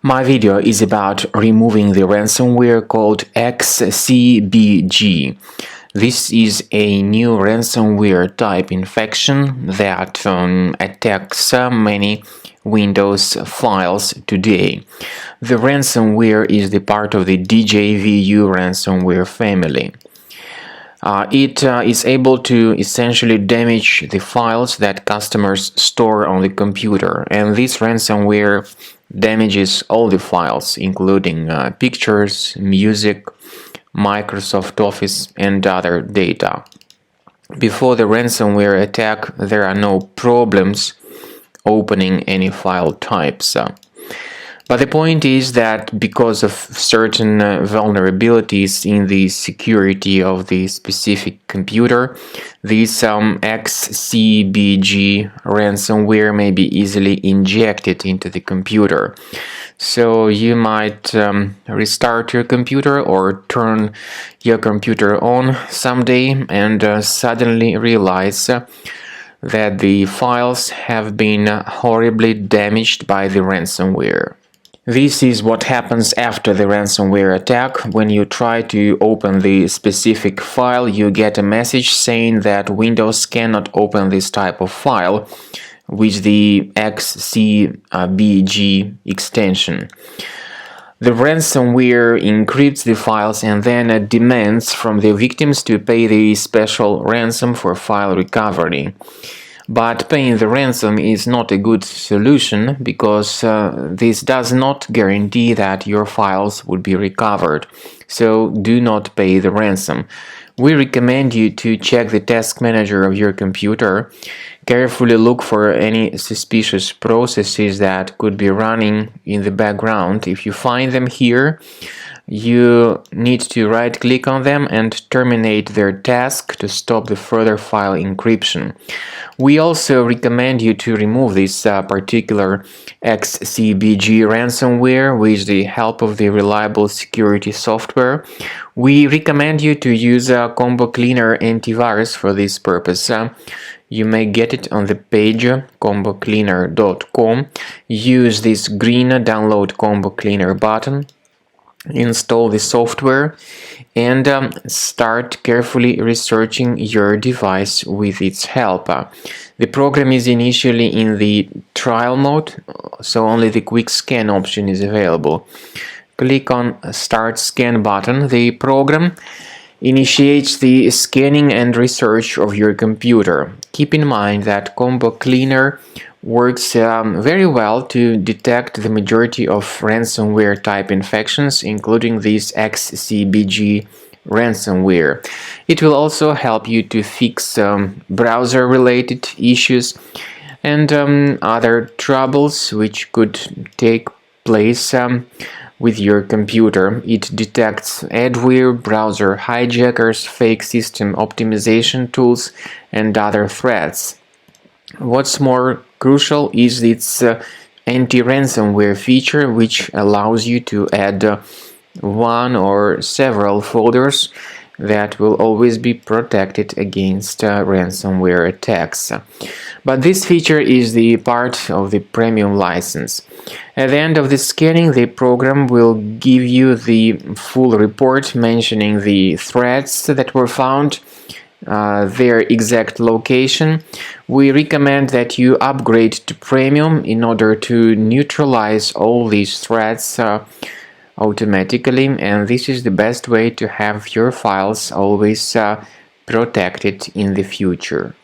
My video is about removing the ransomware called Xcbg. This is a new ransomware type infection that attacks many Windows files today. The ransomware is the part of the DJVU ransomware family. It is able to essentially damage the files that customers store on the computer, and this ransomware damages all the files, including pictures, music, Microsoft Office, and other data. Before the ransomware attack, there are no problems opening any file types. But the point is that because of certain vulnerabilities in the security of the specific computer, this Xcbg ransomware may be easily injected into the computer. So you might restart your computer or turn your computer on someday and suddenly realize that the files have been horribly damaged by the ransomware. This is what happens after the ransomware attack. When you try to open the specific file, you get a message saying that Windows cannot open this type of file with the Xcbg extension. The ransomware encrypts the files and then demands from the victims to pay the special ransom for file recovery. But paying the ransom is not a good solution because this does not guarantee that your files would be recovered. So do not pay the ransom. We recommend you to check the task manager of your computer. Carefully look for any suspicious processes that could be running in the background. If you find them here, you need to right-click on them and terminate their task to stop the further file encryption. We also recommend you to remove this particular Xcbg ransomware with the help of the reliable security software. We recommend you to use a Combo Cleaner antivirus for this purpose. You may get it on the page combocleaner.com. Use this green Download Combo Cleaner button. Install the software and start carefully researching your device with its help. The program is initially in the trial mode, so only the quick scan option is available. Click on Start Scan button. The program initiates the scanning and research of your computer. Keep in mind that Combo Cleaner works very well to detect the majority of ransomware type infections, including this Xcbg ransomware. It will also help you to fix browser related issues and other troubles which could take place with your computer. It detects adware, browser hijackers, fake system optimization tools, and other threats. What's more crucial is its anti-ransomware feature, which allows you to add one or several folders that will always be protected against ransomware attacks. But this feature is the part of the premium license. At the end of the scanning, the program will give you the full report mentioning the threats that were found, their exact location. We recommend that you upgrade to premium in order to neutralize all these threats automatically, and this is the best way to have your files always protected in the future.